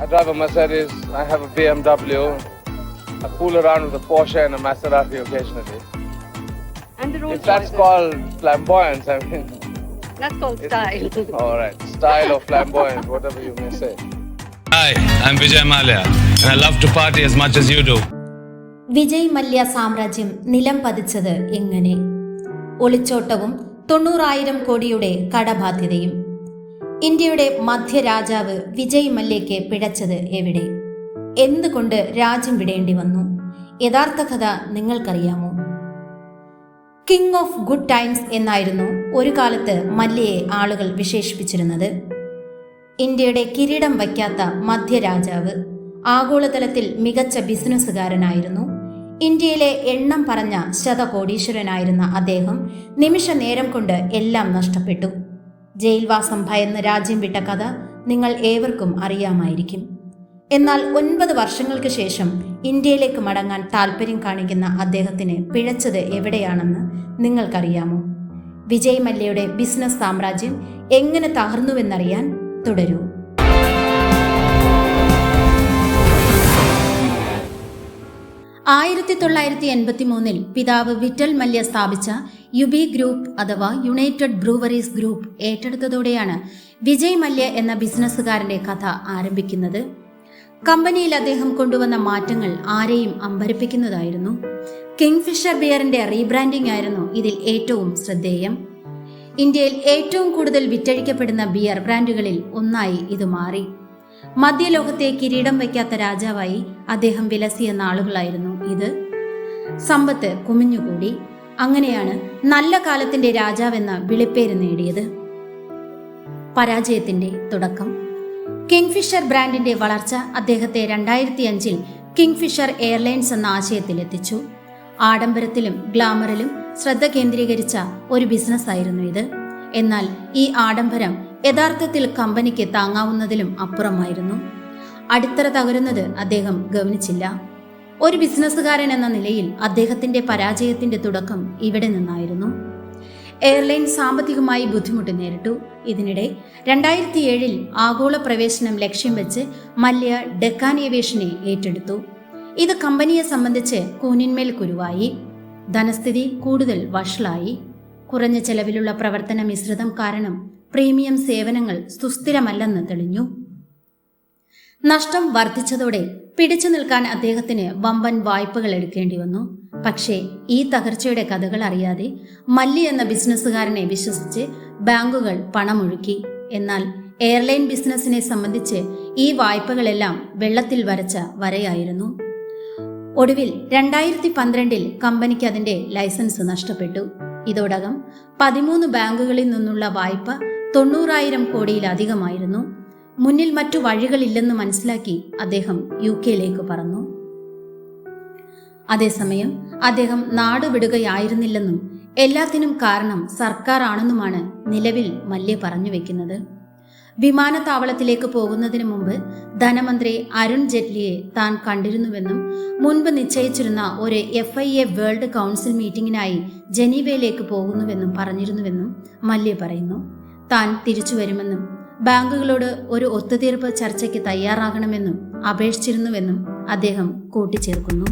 I drive a Mercedes, I have a BMW. I fool around with a Porsche and a Maserati occasionally. And the Rolls If that's Royces. called flamboyance, I mean... That's called style. Alright, style or flamboyance, whatever you may say. Hi, I'm Vijay Mallya and I love to party as much as you do. Vijay Mallya സാമ്രാജ്യം നിലം പതിച്ചത് എങ്ങനെ? ഒളിച്ചോട്ടവും 90,000 കോടിയുടെ കടബാധ്യതയും. ഇന്ത്യയുടെ മധ്യരാജാവ് വിജയ് മല്യയ്ക്ക് പിഴച്ചത് എവിടെ? എന്തുകൊണ്ട് രാജ്യം വിടേണ്ടി വന്നു? യഥാർത്ഥ കഥ നിങ്ങൾക്കറിയാമോ? കിങ് ഓഫ് ഗുഡ് ടൈംസ് എന്നായിരുന്നു ഒരു കാലത്ത് മല്യയെ ആളുകൾ വിശേഷിപ്പിച്ചിരുന്നത്. ഇന്ത്യയുടെ കിരീടം വയ്ക്കാത്ത മധ്യരാജാവ്, ആഗോളതലത്തിൽ മികച്ച ബിസിനസ്സുകാരനായിരുന്നു. ഇന്ത്യയിലെ എണ്ണം പറഞ്ഞ ശതകോടീശ്വരനായിരുന്ന അദ്ദേഹം നിമിഷ നേരം കൊണ്ട് എല്ലാം നഷ്ടപ്പെട്ടു. ജയിൽവാസം ഭയന്ന് രാജ്യം വിട്ട കഥ നിങ്ങൾ ഏവർക്കും അറിയാമായിരിക്കും. എന്നാൽ 9 വർഷങ്ങൾക്ക് ശേഷം ഇന്ത്യയിലേക്ക് മടങ്ങാൻ താല്പര്യം കാണിക്കുന്ന അദ്ദേഹത്തിന് പിഴച്ചത് എവിടെയാണെന്ന് നിങ്ങൾക്കറിയാമോ? വിജയ് മല്യയുടെ ബിസിനസ് സാമ്രാജ്യം എങ്ങനെ തകർന്നുവെന്നറിയാൻ തുടരൂ. ആയിരത്തി 1983 പിതാവ് വിറ്റൽ മല്യ സ്ഥാപിച്ച യുബി ഗ്രൂപ്പ് അഥവാ യുണൈറ്റഡ് ബ്രൂവറീസ് ഗ്രൂപ്പ് ഏറ്റെടുത്തതോടെയാണ് വിജയ് മല്യ എന്ന ബിസിനസ്സുകാരന്റെ കഥ ആരംഭിക്കുന്നത്. കമ്പനിയിൽ അദ്ദേഹം കൊണ്ടുവന്ന മാറ്റങ്ങൾ ആരെയും അമ്പരപ്പിക്കുന്നതായിരുന്നു. കിങ്ഫിഷർ ബിയറിന്റെ റീബ്രാൻഡിംഗ് ആയിരുന്നു ഇതിൽ ഏറ്റവും ശ്രദ്ധേയം. ഇന്ത്യയിൽ ഏറ്റവും കൂടുതൽ വിറ്റഴിക്കപ്പെടുന്ന ബിയർ ബ്രാൻഡുകളിൽ ഒന്നായി ഇത് മാറി. മധ്യലോകത്തെ കിരീടം വയ്ക്കാത്ത രാജാവായി അദ്ദേഹം വിലസിയ നാളുകളായിരുന്നു ഇത്. സമ്പത്ത് കുമിഞ്ഞുകൂടി. അങ്ങനെയാണ് നല്ല കാലത്തിന്റെ രാജാവെന്ന വിളിപ്പേര് നേടിയത്. പരാജയത്തിന്റെ തുടക്കം. കിങ്ഫിഷർ ബ്രാൻഡിന്റെ വളർച്ച അദ്ദേഹത്തെ 2005 കിങ്ഫിഷർ എയർലൈൻസ് എന്ന ആശയത്തിലെത്തിച്ചു. ആഡംബരത്തിലും ഗ്ലാമറിലും ശ്രദ്ധ കേന്ദ്രീകരിച്ച ഒരു ബിസിനസ്സായിരുന്നു ഇത്. എന്നാൽ ഈ ആഡംബരം യഥാർത്ഥത്തിൽ കമ്പനിക്ക് താങ്ങാവുന്നതിലും അപ്പുറമായിരുന്നു. അടിത്തറ തകരുന്നത് അദ്ദേഹം ഗവനിച്ചില്ല. ഒരു ബിസിനസ്സുകാരൻ എന്ന നിലയിൽ അദ്ദേഹത്തിന്റെ പരാജയത്തിന്റെ തുടക്കം ഇവിടെ നിന്നായിരുന്നു. എയർലൈൻ സാമ്പത്തികമായി ബുദ്ധിമുട്ട് നേരിട്ടു. ഇതിനിടെ 2007 ആഗോള പ്രവേശനം ലക്ഷ്യം വെച്ച് മല്യ ഡെക്കാൻ ഏവിയേഷനെ ഏറ്റെടുത്തു. ഇത് കമ്പനിയെ സംബന്ധിച്ച് കൂനിന്മേൽ കുരുവായി. ധനസ്ഥിതി കൂടുതൽ വഷളായി. കുറഞ്ഞ ചെലവിലുള്ള പ്രവർത്തന മിശ്രിതം കാരണം പ്രീമിയം സേവനങ്ങൾ സുസ്ഥിരമല്ലെന്ന് തെളിഞ്ഞു. നഷ്ടം വർദ്ധിച്ചതോടെ പിടിച്ചു നിൽക്കാൻ അദ്ദേഹത്തിന് വമ്പൻ വായ്പകൾ എടുക്കേണ്ടി വന്നു. പക്ഷേ ഈ തകർച്ചയുടെ കഥകൾ അറിയാതെ മല്യ എന്ന ബിസിനസ്സുകാരനെ വിശ്വസിച്ച് ബാങ്കുകൾ പണമൊഴുക്കി. എന്നാൽ എയർലൈൻ ബിസിനസിനെ സംബന്ധിച്ച് ഈ വായ്പകളെല്ലാം വെള്ളത്തിൽ വരച്ച വരയായിരുന്നു. ഒടുവിൽ 2012 കമ്പനിക്ക് അതിന്റെ ലൈസൻസ് നഷ്ടപ്പെട്ടു. ഇതോടകം 13 ബാങ്കുകളിൽ നിന്നുള്ള വായ്പ 90,000 കോടിയിലധികമായിരുന്നു. മുന്നിൽ മറ്റു വഴികളില്ലെന്ന് മനസ്സിലാക്കി അദ്ദേഹം UK പറന്നു. അതേസമയം അദ്ദേഹം നാടുവിടുകയായിരുന്നില്ലെന്നും എല്ലാത്തിനും കാരണം സർക്കാർ ആണെന്നുമാണ് നിലവിൽ മല്യ പറഞ്ഞു വെക്കുന്നത്. വിമാനത്താവളത്തിലേക്ക് പോകുന്നതിന് മുമ്പ് ധനമന്ത്രി അരുൺ ജെയ്റ്റ്ലിയെ താൻ കണ്ടിരുന്നുവെന്നും മുൻപ് നിശ്ചയിച്ചിരുന്ന ഒരു FIA വേൾഡ് കൗൺസിൽ മീറ്റിംഗിനായി ജനീവയിലേക്ക് പോകുന്നുവെന്നും പറഞ്ഞിരുന്നുവെന്നും മല്യ പറയുന്നു. താൻ തിരിച്ചു വരുമെന്നും ബാങ്കുകളോട് ഒരു ഒത്തുതീർപ്പ് ചർച്ചയ്ക്ക് തയ്യാറാകണമെന്നും അപേക്ഷിച്ചിരുന്നുവെന്നും അദ്ദേഹം കൂട്ടിച്ചേർക്കുന്നു.